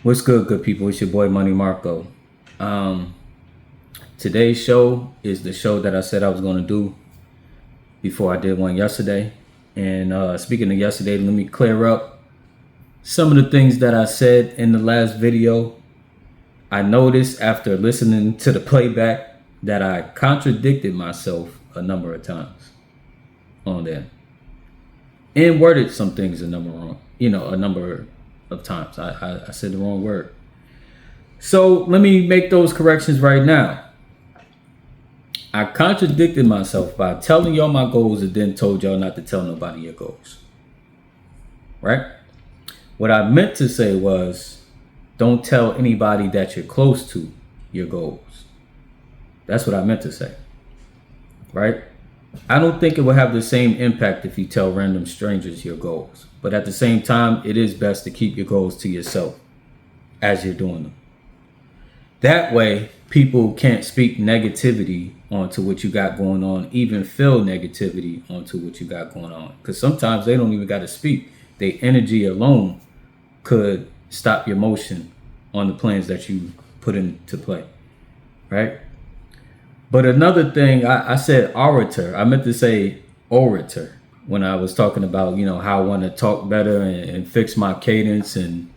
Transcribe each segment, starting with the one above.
What's good people? It's your boy Money Marco. Today's show is the show that I said I was going to do before I did one yesterday. And speaking of yesterday, let me clear up some of the things that I said in the last video. I noticed after listening to the playback that I contradicted myself a number of times on there and worded some things a number of times. I said the wrong word. So let me make those corrections right now. I contradicted myself by telling y'all my goals and then told y'all not to tell nobody your goals. Right? What I meant to say was, don't tell anybody that you're close to your goals. That's what I meant to say. Right? I don't think it will have the same impact if you tell random strangers your goals. But at the same time, it is best to keep your goals to yourself as you're doing them. That way, people can't speak negativity onto what you got going on, even feel negativity onto what you got going on. Because sometimes they don't even got to speak. Their energy alone could stop your motion on the plans that you put into play. Right? But another thing, I said orator. I meant to say orator when I was talking about, how I want to talk better and fix my cadence and,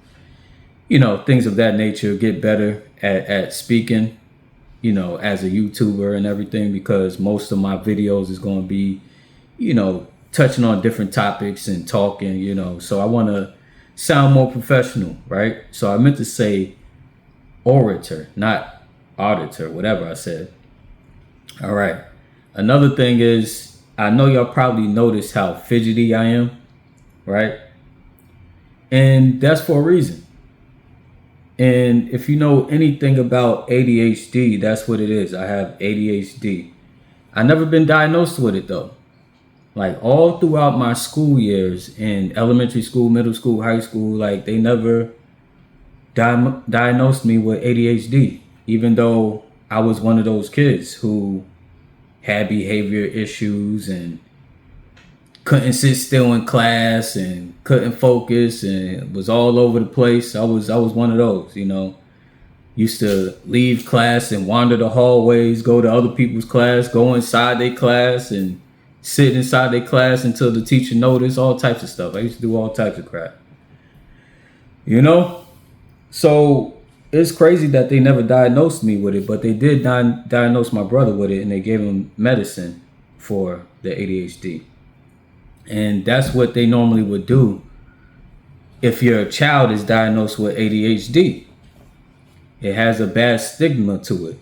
things of that nature, get better at speaking, as a YouTuber and everything, because most of my videos is going to be, touching on different topics and talking, so I want to sound more professional, right? So I meant to say orator, not auditor, whatever I said. All right. Another thing is, I know y'all probably noticed how fidgety I am, right? And that's for a reason. And if you know anything about ADHD, that's what it is. I have ADHD. I never been diagnosed with it though. Like all throughout my school years in elementary school, middle school, high school, like they never diagnosed me with ADHD, even though I was one of those kids who had behavior issues and couldn't sit still in class and couldn't focus and was all over the place. I was one of those, used to leave class and wander the hallways, go to other people's class, go inside their class and sit inside their class until the teacher noticed, all types of stuff. I used to do all types of crap, So it's crazy that they never diagnosed me with it, but they did diagnose my brother with it, and they gave him medicine for the ADHD. And that's what they normally would do if your child is diagnosed with ADHD. It has a bad stigma to it,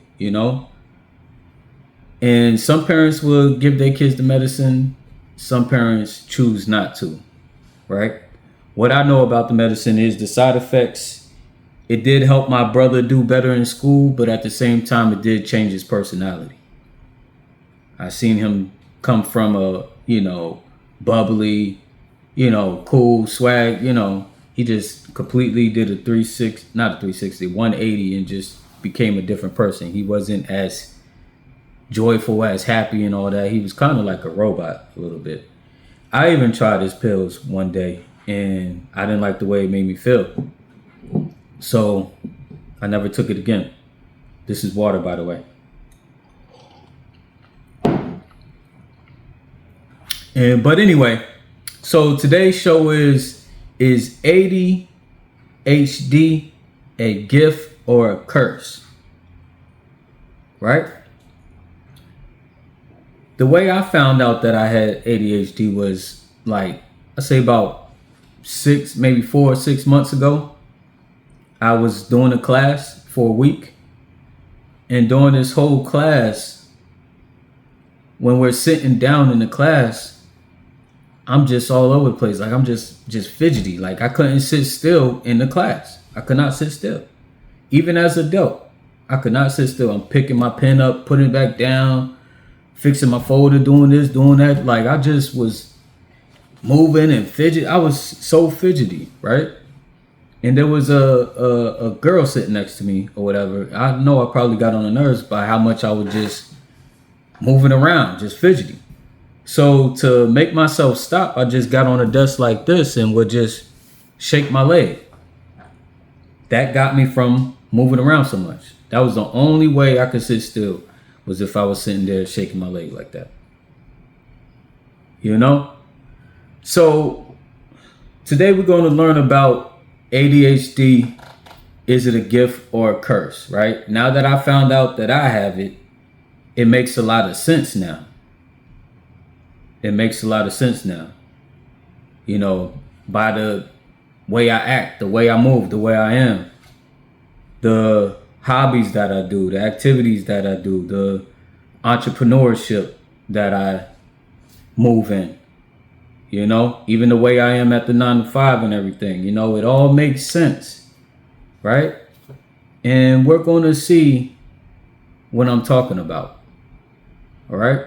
And some parents will give their kids the medicine. Some parents choose not to, right? What I know about the medicine is the side effects. It did help my brother do better in school, but at the same time, it did change his personality. I seen him come from a, bubbly, cool swag, he just completely did a 180 and just became a different person. He wasn't as joyful, as happy and all that. He was kind of like a robot a little bit. I even tried his pills one day and I didn't like the way it made me feel. So I never took it again. This is water, by the way. But anyway, so today's show is ADHD a gift or a curse? Right? The way I found out that I had ADHD was like, I say about 4 or 6 months ago. I was doing a class for a week, and during this whole class, when we're sitting down in the class, I'm just all over the place. Like I'm just fidgety. Like I couldn't sit still in the class. I could not sit still. Even as an adult, I could not sit still. I'm picking my pen up, putting it back down, fixing my folder, doing this, doing that. Like I just was moving and fidget. I was so fidgety, right? And there was a girl sitting next to me or whatever. I know I probably got on the nerves by how much I was just moving around, just fidgety. So to make myself stop, I just got on a desk like this and would just shake my leg. that got me from moving around so much. That was the only way I could sit still, was if I was sitting there shaking my leg like that. You know? So today we're going to learn about ADHD. Is it a gift or a curse, right? Now that I found out that I have it, it makes a lot of sense now. It makes a lot of sense now. You know, by the way I act, the way I move, the way I am, the hobbies that I do, the activities that I do, the entrepreneurship that I move in, you know, even the way I am at the 9 to 5 and everything, you know, it all makes sense, right? And we're going to see what I'm talking about. All right.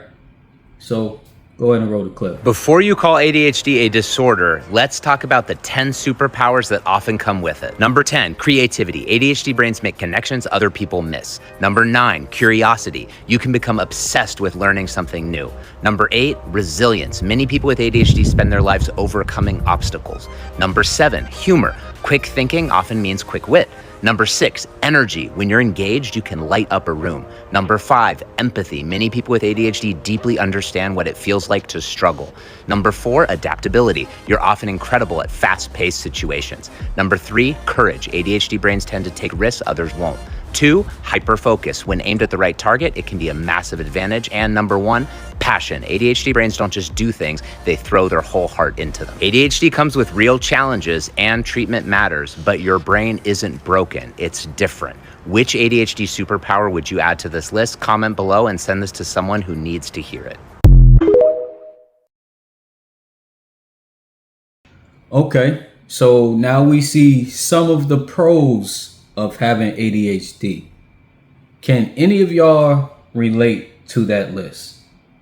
So go ahead and roll the clip. Before you call ADHD a disorder, let's talk about the 10 superpowers that often come with it. Number 10, creativity. ADHD brains make connections other people miss. Number 9, curiosity. You can become obsessed with learning something new. Number 8, resilience. Many people with ADHD spend their lives overcoming obstacles. Number 7, humor. Quick thinking often means quick wit. Number 6, energy. When you're engaged, you can light up a room. Number 5, empathy. Many people with ADHD deeply understand what it feels like to struggle. Number 4, adaptability. You're often incredible at fast-paced situations. Number 3, courage. ADHD brains tend to take risks others won't. 2, hyperfocus. When aimed at the right target, it can be a massive advantage. And number 1, passion. ADHD brains don't just do things, they throw their whole heart into them. ADHD comes with real challenges and treatment matters, but your brain isn't broken, it's different. Which ADHD superpower would you add to this list? Comment below and send this to someone who needs to hear it. Okay, so now we see some of the pros of having ADHD. Can any of y'all relate to that list?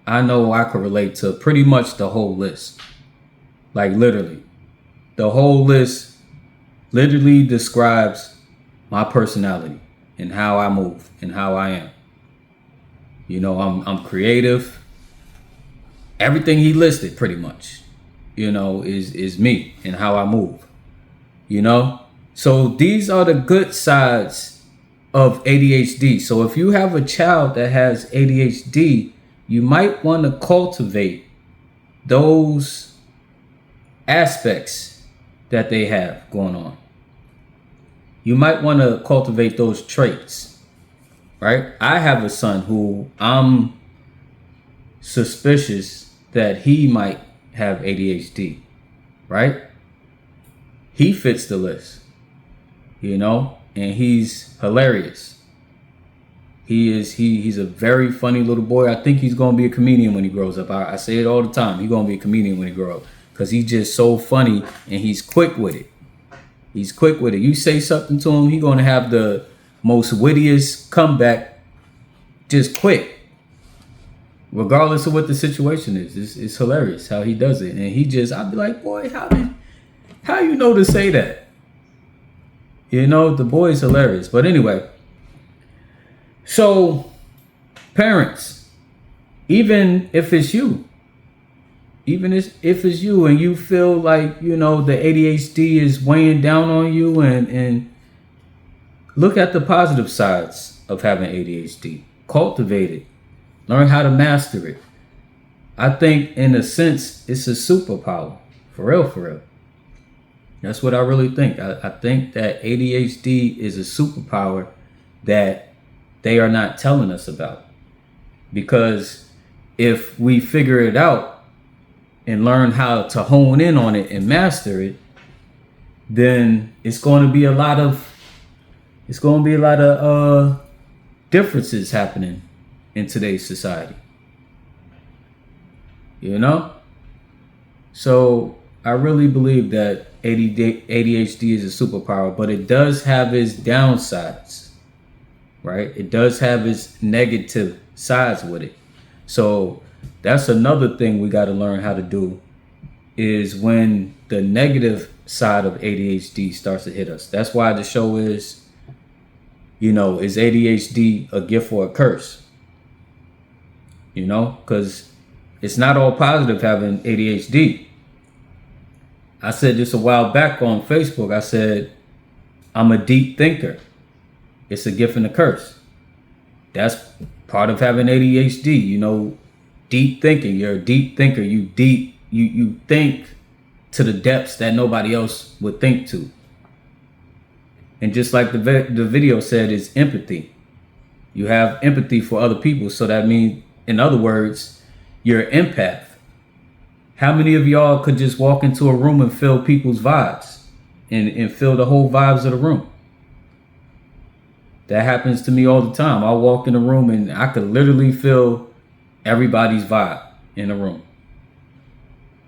I know I could relate to pretty much the whole list. Like literally. The whole list literally describes my personality and how I move and how I am. You know, I'm creative. Everything he listed pretty much, you know, is me and how I move. You know? So these are the good sides of ADHD. So if you have a child that has ADHD, you might want to cultivate those aspects that they have going on. You might want to cultivate those traits, right? I have a son who I'm suspicious that he might have ADHD, right? He fits the list, you know, and he's hilarious. He's a very funny little boy. I think he's going to be a comedian when he grows up. I say it all the time. He's going to be a comedian when he grows up because he's just so funny and he's quick with it. He's quick with it. You say something to him, he's going to have the most wittiest comeback just quick, regardless of what the situation is. It's hilarious how he does it. And I'd be like, boy, how you know to say that? You know, the boy is hilarious. But anyway, so parents, even if it's you and you feel like, you know, the ADHD is weighing down on you, and look at the positive sides of having ADHD. Cultivate it. Learn how to master it. I think in a sense, it's a superpower. For real. That's what I really think. I think that ADHD is a superpower that they are not telling us about. Because if we figure it out and learn how to hone in on it and master it, then it's going to be a lot of differences happening in today's society. You know? So I really believe that ADHD is a superpower, but it does have its downsides, right? It does have its negative sides with it. So that's another thing we got to learn how to do, is when the negative side of ADHD starts to hit us. That's why the show is, you know, is ADHD a gift or a curse? You know, because it's not all positive having ADHD. I said this a while back on Facebook. I said, I'm a deep thinker. It's a gift and a curse. That's part of having ADHD, you know, deep thinking. You're a deep thinker. You think to the depths that nobody else would think to. And just like the video said, is empathy. You have empathy for other people. So that means, in other words, you're an empath. How many of y'all could just walk into a room and feel people's vibes and feel the whole vibes of the room? That happens to me all the time. I walk in a room and I could literally feel everybody's vibe in a room.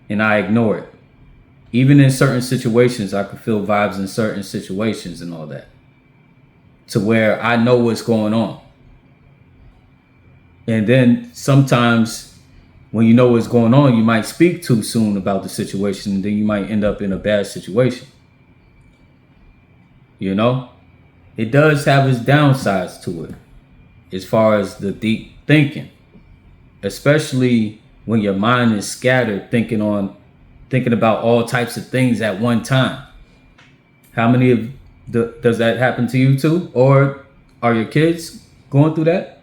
And I ignore it. Even in certain situations, I could feel vibes in certain situations and all that. To where I know what's going on. And then sometimes when you know what's going on, you might speak too soon about the situation, and then you might end up in a bad situation. You know? It does have its downsides to it, as far as the deep thinking, especially when your mind is scattered, thinking about all types of things at one time. How many does that happen to you too? Or are your kids going through that?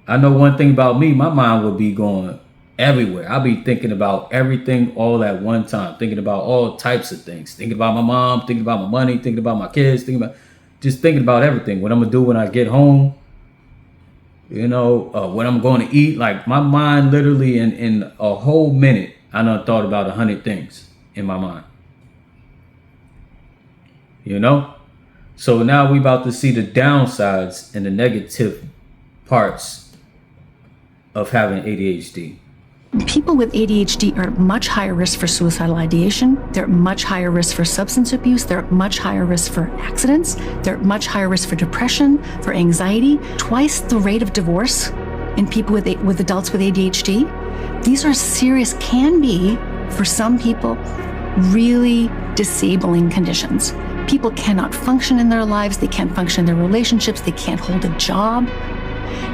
I know one thing about me, my mind would be going everywhere. I'll be thinking about everything all at one time, thinking about all types of things, thinking about my mom, thinking about my money, thinking about my kids, thinking about everything. What I'm gonna do when I get home, you know, what I'm going to eat. Like, my mind literally in a whole minute, I done thought about 100 things in my mind. You know? So now we about to see the downsides and the negative parts of having ADHD. People with ADHD are at much higher risk for suicidal ideation. They're at much higher risk for substance abuse. They're at much higher risk for accidents. They're at much higher risk for depression, for anxiety. Twice the rate of divorce in people with adults with ADHD. These are serious, can be, for some people, really disabling conditions. People cannot function in their lives. They can't function in their relationships. They can't hold a job.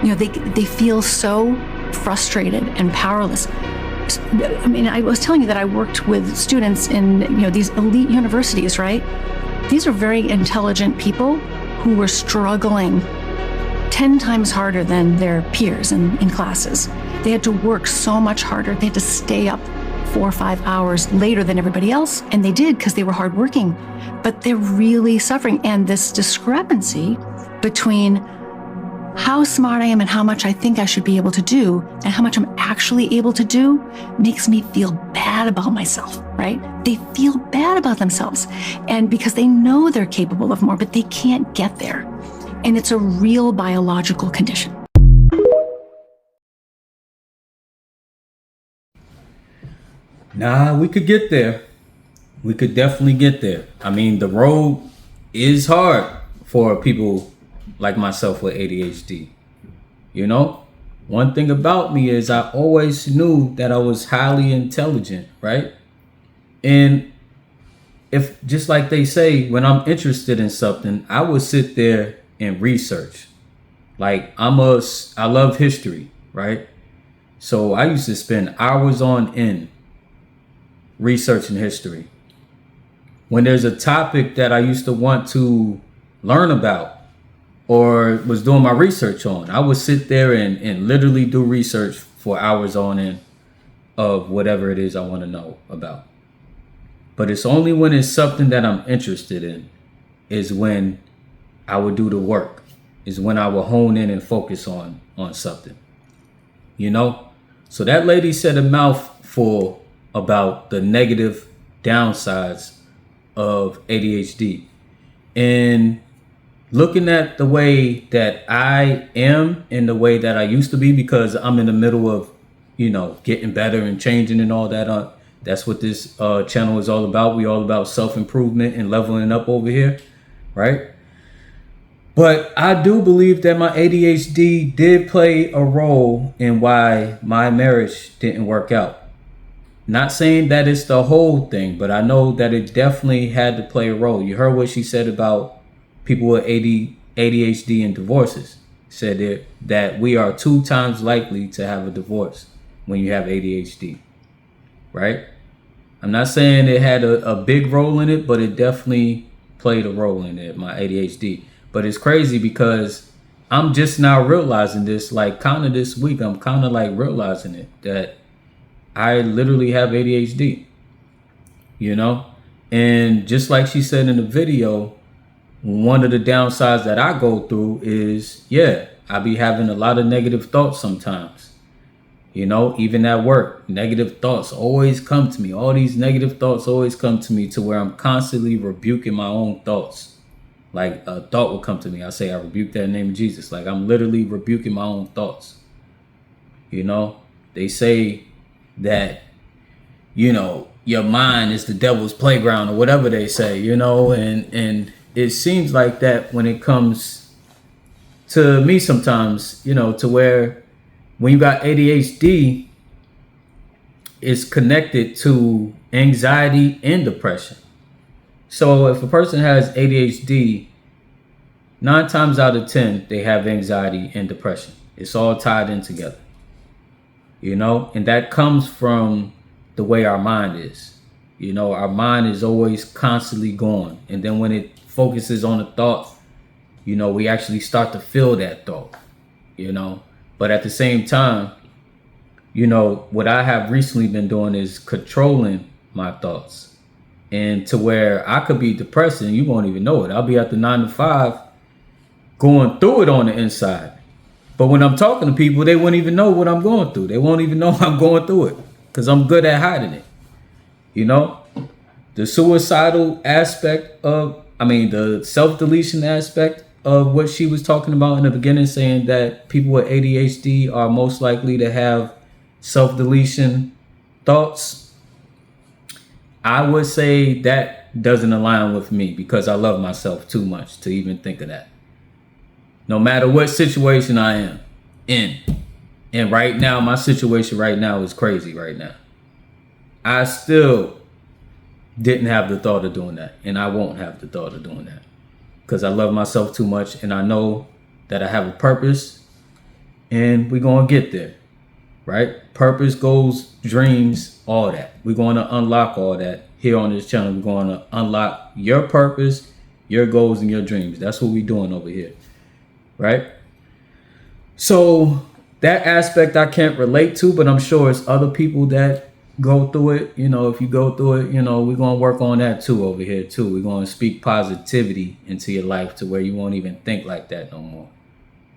You know, they feel so frustrated and powerless. I mean, I was telling you that I worked with students in, you know, these elite universities, right? These are very intelligent people who were struggling 10 times harder than their peers in classes. They had to work so much harder. They had to stay up 4 or 5 hours later than everybody else, and they did because they were hardworking. But they're really suffering. And this discrepancy between how smart I am and how much I think I should be able to do and how much I'm actually able to do makes me feel bad about myself, right? They feel bad about themselves, and because they know they're capable of more, but they can't get there. And it's a real biological condition. Nah, we could get there. We could definitely get there. I mean, the road is hard for people like myself with ADHD. You know, one thing about me is I always knew that I was highly intelligent, right? And if, just like they say, when I'm interested in something, I would sit there and research. Like, I love history, right? So I used to spend hours on end researching history. When there's a topic that I used to want to learn about or was doing my research on, I would sit there and literally do research for hours on end of whatever it is I want to know about. But it's only when it's something that I'm interested in is when I would do the work, is when I would hone in and focus on something, you know? So that lady said a mouthful about the negative downsides of ADHD. And looking at the way that I am and the way that I used to be, because I'm in the middle of, you know, getting better and changing and all that. That's what this channel is all about. We all about self-improvement and leveling up over here, right? But I do believe that my ADHD did play a role in why my marriage didn't work out. Not saying that it's the whole thing, but I know that it definitely had to play a role. You heard what she said about people with ADHD and divorces. Said that we are 2 times likely to have a divorce when you have ADHD, right? I'm not saying it had a big role in it, but it definitely played a role in it, my ADHD. But it's crazy because I'm just now realizing this, like kind of this week, I'm kind of like realizing it, that I literally have ADHD, you know? And just like she said in the video, one of the downsides that I go through is, yeah, I be having a lot of negative thoughts sometimes. You know, even at work, negative thoughts always come to me. All these negative thoughts always come to me to where I'm constantly rebuking my own thoughts. Like a thought will come to me. I say, I rebuke that in the name of Jesus. Like I'm literally rebuking my own thoughts. You know, they say that, you know, your mind is the devil's playground or whatever they say, you know, and it seems like that when it comes to me sometimes, you know, to where when you got ADHD, it's connected to anxiety and depression. So if a person has ADHD, 9 times out of 10, they have anxiety and depression. It's all tied in together, you know, and that comes from the way our mind is. You know, our mind is always constantly going. And then when it focuses on a thought, you know, we actually start to feel that thought, you know. But at the same time, you know, what I have recently been doing is controlling my thoughts, and to where I could be depressed and you won't even know it. I'll be at the 9 to 5 going through it on the inside. But when I'm talking to people, they won't even know what I'm going through. They won't even know I'm going through it because I'm good at hiding it. You know, the suicidal aspect the self-deletion aspect of what she was talking about in the beginning, saying that people with ADHD are most likely to have self-deletion thoughts. I would say that doesn't align with me because I love myself too much to even think of that. No matter what situation I am in. And right now, my situation right now is crazy right now. I still didn't have the thought of doing that. And I won't have the thought of doing that. Because I love myself too much, and I know that I have a purpose, and we're going to get there, right? Purpose, goals, dreams, all that. We're going to unlock all that here on this channel. We're going to unlock your purpose, your goals, and your dreams. That's what we're doing over here, right? So that aspect I can't relate to, but I'm sure it's other people that go through it. You know, if you go through it, you know, we're going to work on that too over here too. We're going to speak positivity into your life to where you won't even think like that no more,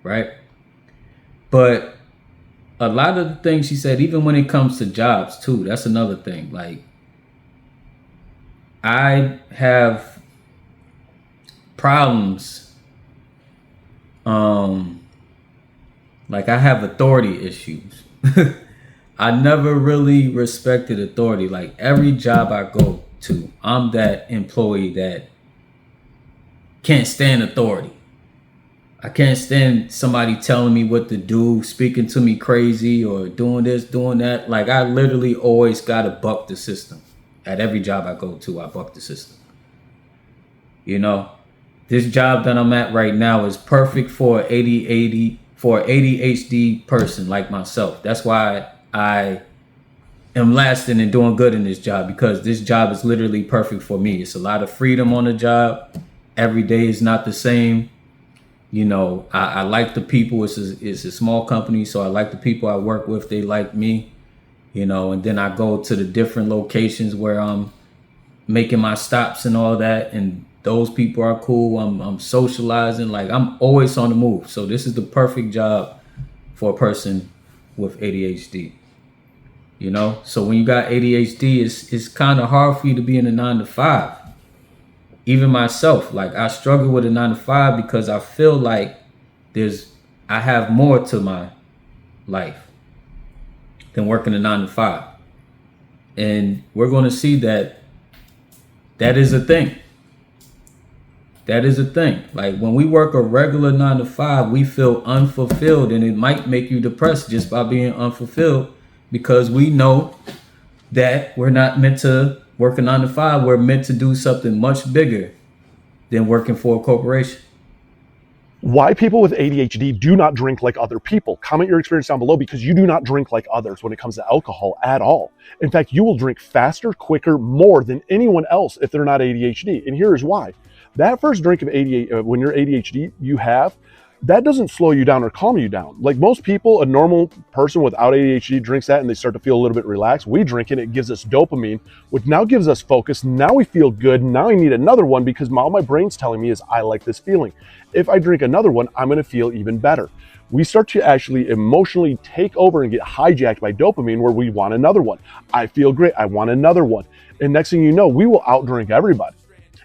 right? But a lot of the things she said, even when it comes to jobs too, that's another thing. Like, I have problems, like I have authority issues. I never really respected authority. Like every job I go to, I'm that employee that can't stand authority. I can't stand somebody telling me what to do, speaking to me crazy or doing this, doing that. Like I literally always got to buck the system. At every job I go to, I buck the system. You know, this job that I'm at right now is perfect for an ADHD person like myself. That's why I am lasting and doing good in this job, because this job is literally perfect for me. It's a lot of freedom on the job. Every day is not the same. You know, I like the people. It's a small company, so I like the people I work with. They like me, you know, and then I go to the different locations where I'm making my stops and all that. And those people are cool. I'm socializing. Like I'm always on the move. So this is the perfect job for a person with ADHD. You know, so when you got ADHD, it's kind of hard for you to be in a 9 to 5. Even myself, like I struggle with a 9 to 5 because I feel like I have more to my life than working a 9 to 5. And we're going to see that is a thing. That is a thing. Like when we work a regular 9 to 5, we feel unfulfilled, and it might make you depressed just by being unfulfilled, because we know that we're not meant to work a 9 to 5. We're meant to do something much bigger than working for a corporation. Why people with ADHD do not drink like other people. Comment your experience down below, because you do not drink like others when it comes to alcohol at all. In fact, you will drink faster, quicker, more than anyone else if they're not ADHD. And here's why. That first drink of ADHD, when you're ADHD, that doesn't slow you down or calm you down. Like most people, a normal person without ADHD drinks that and they start to feel a little bit relaxed. We drink it, it gives us dopamine, which now gives us focus. Now we feel good. Now I need another one because all my brain's telling me is I like this feeling. If I drink another one, I'm going to feel even better. We start to actually emotionally take over and get hijacked by dopamine where we want another one. I feel great. I want another one. And next thing you know, we will outdrink everybody.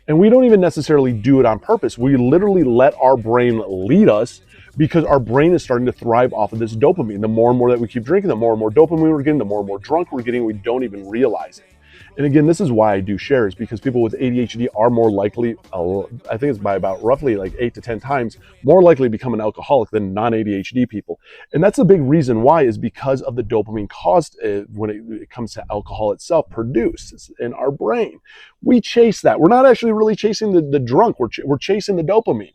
And we don't even necessarily do it on purpose. We literally let our brain lead us because our brain is starting to thrive off of this dopamine. The more and more that we keep drinking, the more and more dopamine we're getting, the more and more drunk we're getting, we don't even realize it. And again, this is why I do shares, because people with ADHD are more likely, I think it's by about roughly like 8 to 10 times, more likely to become an alcoholic than non-ADHD people. And that's a big reason why, is because of the dopamine caused when it comes to alcohol itself produced in our brain. We chase that. We're not actually really chasing the drunk. We're chasing the dopamine.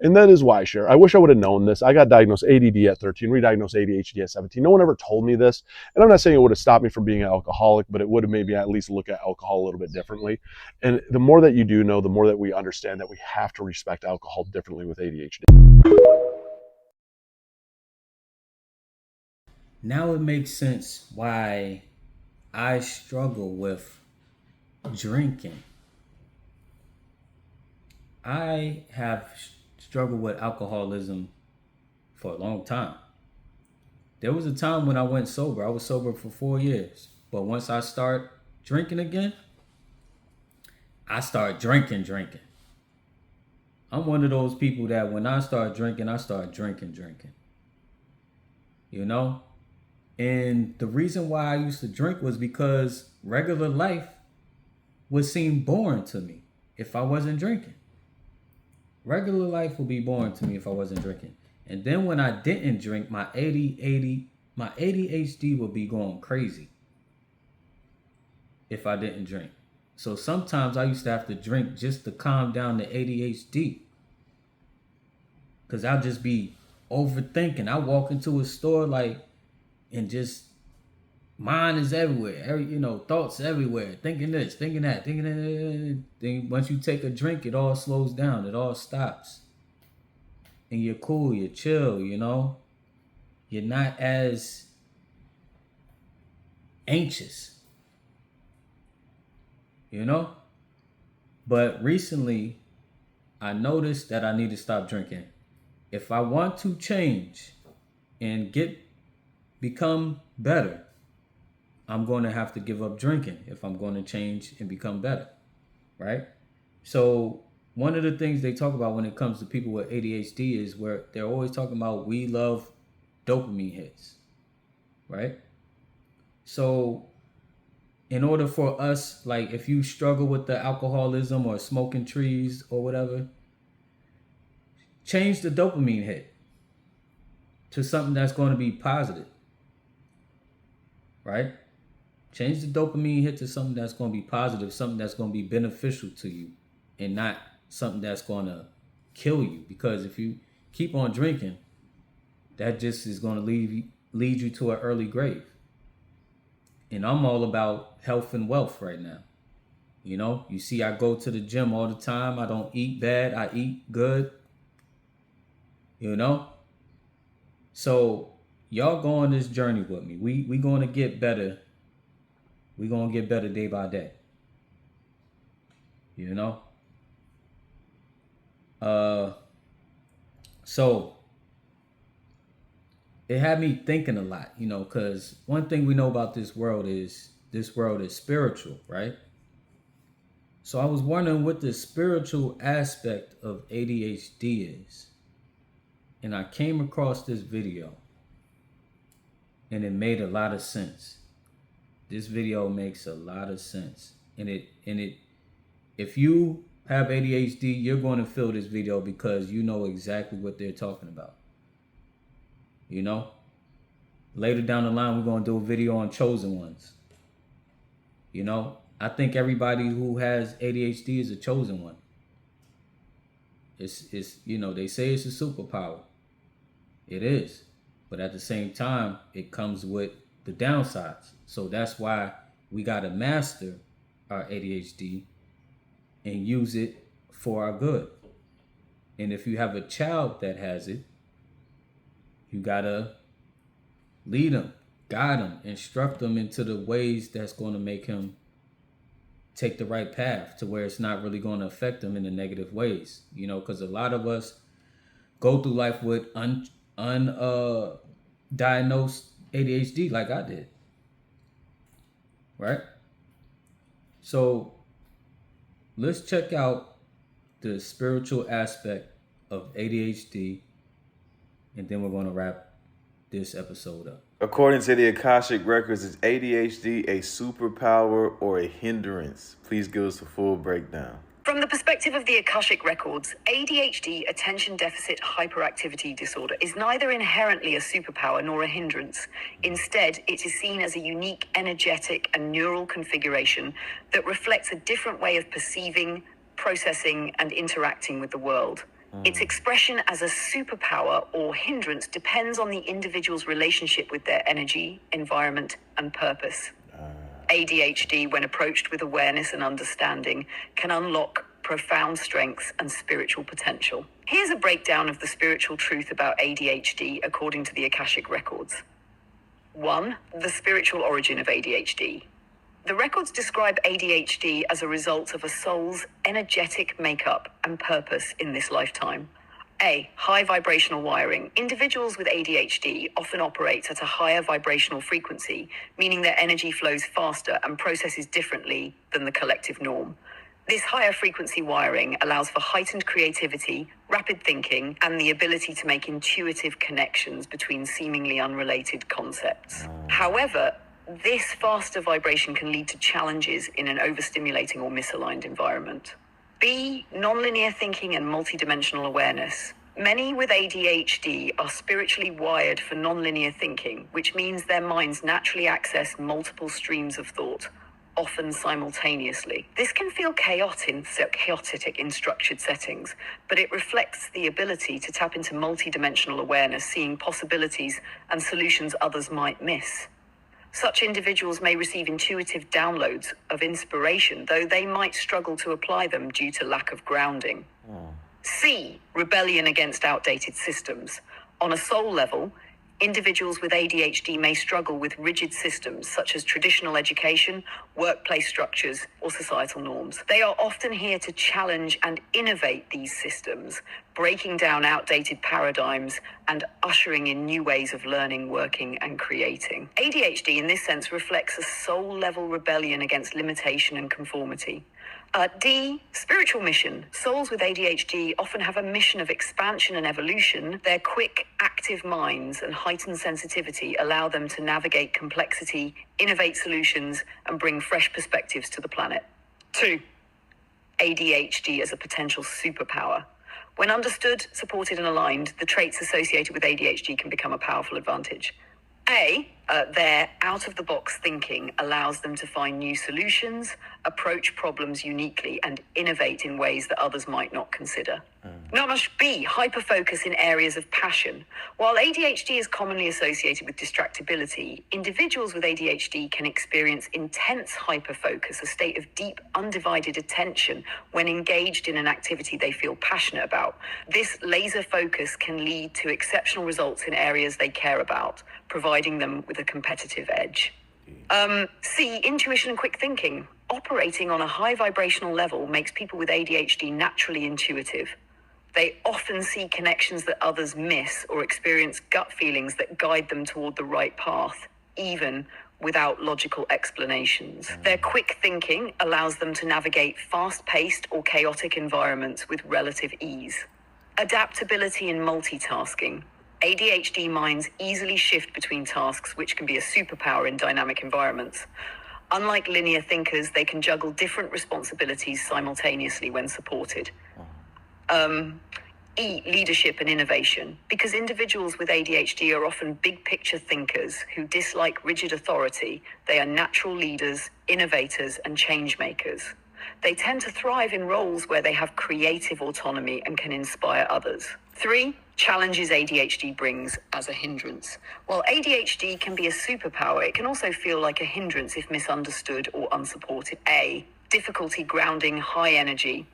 And that is why I share. I wish I would have known this. I got diagnosed ADD at 13, re-diagnosed ADHD at 17. No one ever told me this. And I'm not saying it would have stopped me from being an alcoholic, but it would have made me at least look at alcohol a little bit differently. And the more that you do know, the more that we understand that we have to respect alcohol differently with ADHD. Now it makes sense why I struggle with drinking. I have struggled with alcoholism for a long time. There was a time when I went sober. I was sober for 4 years. But once I start drinking again, I start drinking. I'm one of those people that when I start drinking, I start drinking. You know? And the reason why I used to drink was because regular life would seem boring to me if I wasn't drinking. Regular life would be boring to me if I wasn't drinking. And then when I didn't drink, my ADHD would be going crazy if I didn't drink. So sometimes I used to have to drink just to calm down the ADHD. Because I'll just be overthinking. I walk into a store and just mind is everywhere. Thoughts everywhere. Thinking this, thinking that, thinking that. Then once you take a drink, it all slows down. It all stops. And you're cool, you're chill, You're not as anxious. But recently, I noticed that I need to stop drinking. If I want to change and become better, I'm going to have to give up drinking if I'm going to change and become better, right? So one of the things they talk about when it comes to people with ADHD is where they're always talking about we love dopamine hits, right? So in order for us, like if you struggle with the alcoholism or smoking trees or whatever, change the dopamine hit to something that's going to be positive, right? Change the dopamine hit to something that's going to be positive, something that's going to be beneficial to you, and not something that's going to kill you. Because if you keep on drinking, that just is going to lead you to an early grave. And I'm all about health and wealth right now. You see, I go to the gym all the time. I don't eat bad. I eat good. So y'all go on this journey with me. We going to get better. We going to get better day by day. So it had me thinking a lot, because one thing we know about this world is spiritual, right? So I was wondering what the spiritual aspect of ADHD is. And I came across this video and it made a lot of sense. This video makes a lot of sense. And if you have ADHD, you're going to feel this video because you know exactly what they're talking about. Later down the line, we're going to do a video on chosen ones. I think everybody who has ADHD is a chosen one. It's they say it's a superpower. It is. But at the same time, it comes with the downsides. So that's why we got to master our ADHD and use it for our good. And if you have a child that has it, you gotta lead them, guide them, instruct them into the ways that's going to make him take the right path to where it's not really going to affect them in the negative ways. You know, because a lot of us go through life with undiagnosed ADHD like I did. Right? So let's check out the spiritual aspect of ADHD, and then we're going to wrap this episode up. According to the Akashic Records, is ADHD a superpower or a hindrance? Please give us a full breakdown. From the perspective of the Akashic Records, ADHD, attention deficit hyperactivity disorder, is neither inherently a superpower nor a hindrance. Instead, it is seen as a unique energetic and neural configuration that reflects a different way of perceiving, processing, and interacting with the world. Its expression as a superpower or hindrance depends on the individual's relationship with their energy, environment, and purpose. ADHD, when approached with awareness and understanding, can unlock profound strengths and spiritual potential. Here's a breakdown of the spiritual truth about ADHD according to the Akashic Records. 1. The spiritual origin of ADHD. The records describe ADHD as a result of a soul's energetic makeup and purpose in this lifetime. A. High vibrational wiring. Individuals with ADHD often operate at a higher vibrational frequency, meaning their energy flows faster and processes differently than the collective norm. This higher frequency wiring allows for heightened creativity, rapid thinking, and the ability to make intuitive connections between seemingly unrelated concepts. However, this faster vibration can lead to challenges in an overstimulating or misaligned environment. B. Nonlinear thinking and multidimensional awareness. Many with ADHD are spiritually wired for nonlinear thinking, which means their minds naturally access multiple streams of thought, often simultaneously. This can feel chaotic in structured settings, but it reflects the ability to tap into multidimensional awareness, seeing possibilities and solutions others might miss. Such individuals may receive intuitive downloads of inspiration, though they might struggle to apply them due to lack of grounding. C. Rebellion against outdated systems. On a soul level, individuals with ADHD may struggle with rigid systems such as traditional education, workplace structures, or societal norms. They are often here to challenge and innovate these systems, breaking down outdated paradigms and ushering in new ways of learning, working, and creating. ADHD, in this sense, reflects a soul-level rebellion against limitation and conformity. D. Spiritual mission. Souls with ADHD often have a mission of expansion and evolution. Their quick, active minds and heightened sensitivity allow them to navigate complexity, innovate solutions, and bring fresh perspectives to the planet. 2. ADHD as a potential superpower. When understood, supported, and aligned, the traits associated with ADHD can become a powerful advantage. Their out-of-the-box thinking allows them to find new solutions, approach problems uniquely, and innovate in ways that others might not consider. B. Hyperfocus in areas of passion. While ADHD is commonly associated with distractibility, individuals with ADHD can experience intense hyperfocus, a state of deep, undivided attention when engaged in an activity they feel passionate about. This laser focus can lead to exceptional results in areas they care about, providing them with a competitive edge. C. Intuition and quick thinking. Operating on a high vibrational level makes people with ADHD naturally intuitive. They often see connections that others miss or experience gut feelings that guide them toward the right path, even without logical explanations. Their quick thinking allows them to navigate fast-paced or chaotic environments with relative ease. Adaptability and multitasking. ADHD minds easily shift between tasks, which can be a superpower in dynamic environments. Unlike linear thinkers, they can juggle different responsibilities simultaneously when supported. Leadership and innovation. Because individuals with ADHD are often big picture thinkers who dislike rigid authority, they are natural leaders, innovators, and change makers. They tend to thrive in roles where they have creative autonomy and can inspire others. 3. Challenges ADHD brings as a hindrance. While ADHD can be a superpower, it can also feel like a hindrance if misunderstood or unsupported. A. Difficulty grounding high energy.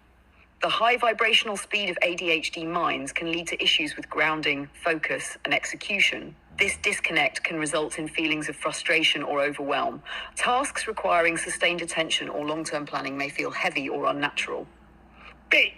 The high vibrational speed of ADHD minds can lead to issues with grounding, focus, and execution. This disconnect can result in feelings of frustration or overwhelm. Tasks requiring sustained attention or long-term planning may feel heavy or unnatural. B.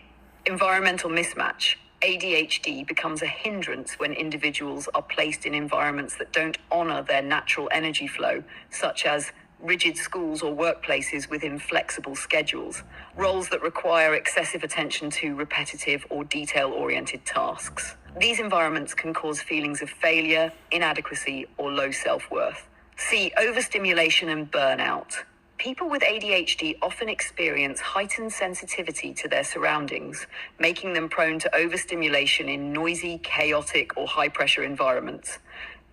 Environmental mismatch. ADHD becomes a hindrance when individuals are placed in environments that don't honor their natural energy flow, such as rigid schools or workplaces with inflexible schedules, roles that require excessive attention to repetitive or detail-oriented tasks. These environments can cause feelings of failure, inadequacy, or low self-worth. C. Overstimulation and burnout. People with ADHD often experience heightened sensitivity to their surroundings, making them prone to overstimulation in noisy, chaotic, or high-pressure environments.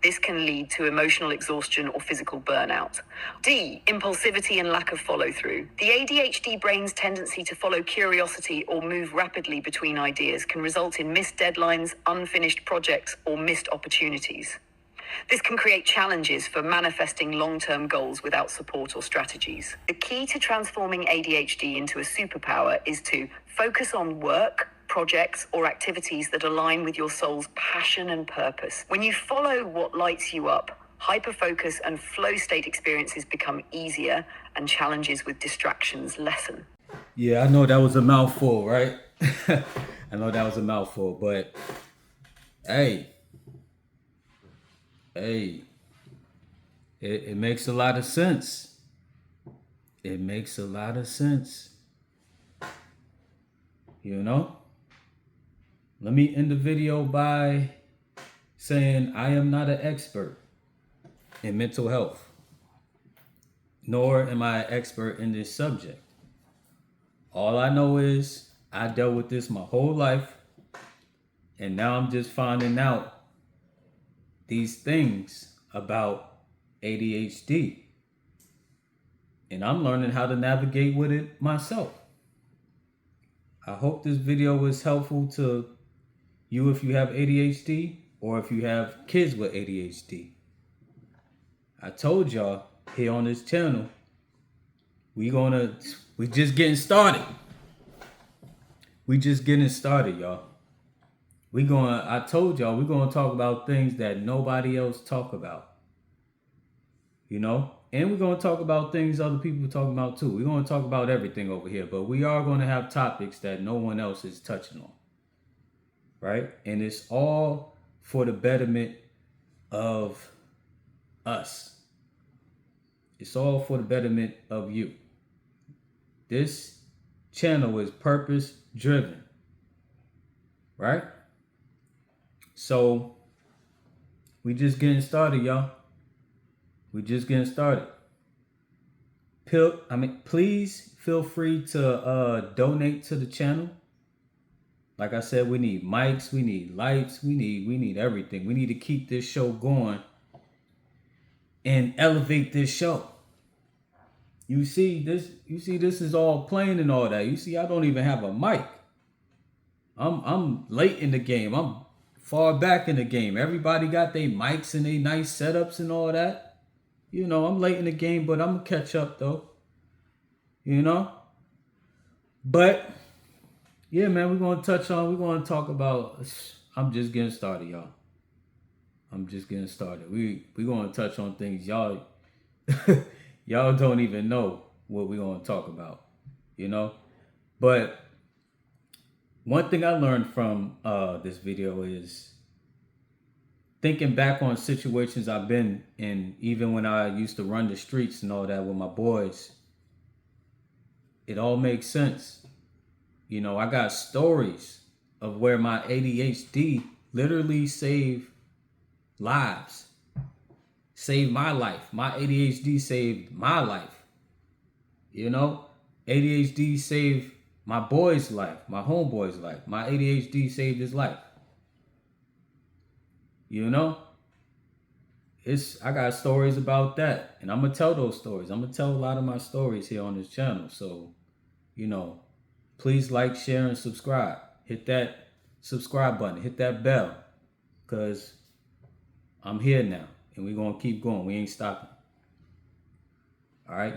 This can lead to emotional exhaustion or physical burnout. D. Impulsivity and lack of follow-through. The ADHD brain's tendency to follow curiosity or move rapidly between ideas can result in missed deadlines, unfinished projects, or missed opportunities. This can create challenges for manifesting long-term goals without support or strategies. The key to transforming ADHD into a superpower is to focus on work, projects, or activities that align with your soul's passion and purpose. When you follow what lights you up, hyperfocus and flow state experiences become easier and challenges with distractions lessen. Yeah, I know that was a mouthful, right? I know that was a mouthful, but hey, it makes a lot of sense. It makes a lot of sense. You know? Let me end the video by saying I am not an expert in mental health, nor am I an expert in this subject. All I know is I dealt with this my whole life, and now I'm just finding out these things about ADHD. And I'm learning how to navigate with it myself. I hope this video was helpful to you if you have ADHD or if you have kids with ADHD. I told y'all here on this channel, we just getting started. We just getting started, y'all. I told y'all we're gonna talk about things that nobody else talk about. You know? And we're gonna talk about things other people talking about too. We're gonna talk about everything over here, but we are gonna have topics that no one else is touching on. Right? And it's all for the betterment of us. It's all for the betterment of you. This channel is purpose driven. Right? So we just getting started, y'all. We just getting started. Please feel free to donate to the channel. Like I said, we need mics, we need lights, we need everything. We need to keep this show going and elevate this show. You see this is all playing and all that. You see, I don't even have a mic. I'm late in the game. I'm far back in the game. Everybody got their mics and their nice setups and all that. You know, I'm late in the game, but I'm gonna catch up though. You know? But yeah, man, we're gonna talk about, I'm just getting started, y'all. I'm just getting started. We're gonna touch on things y'all y'all don't even know what we're gonna talk about, you know? But one thing I learned from this video is thinking back on situations I've been in, even when I used to run the streets and all that with my boys, it all makes sense. You know, I got stories of where my ADHD literally saved lives, saved my life. My ADHD saved my life. You know, ADHD saved my boy's life, my homeboy's life. My ADHD saved his life. You know, I got stories about that, and I'm gonna tell those stories. I'm gonna tell a lot of my stories here on this channel. So, you know, please like, share, and subscribe. Hit that subscribe button. Hit that bell, because I'm here now, and we're gonna keep going. We ain't stopping. All right.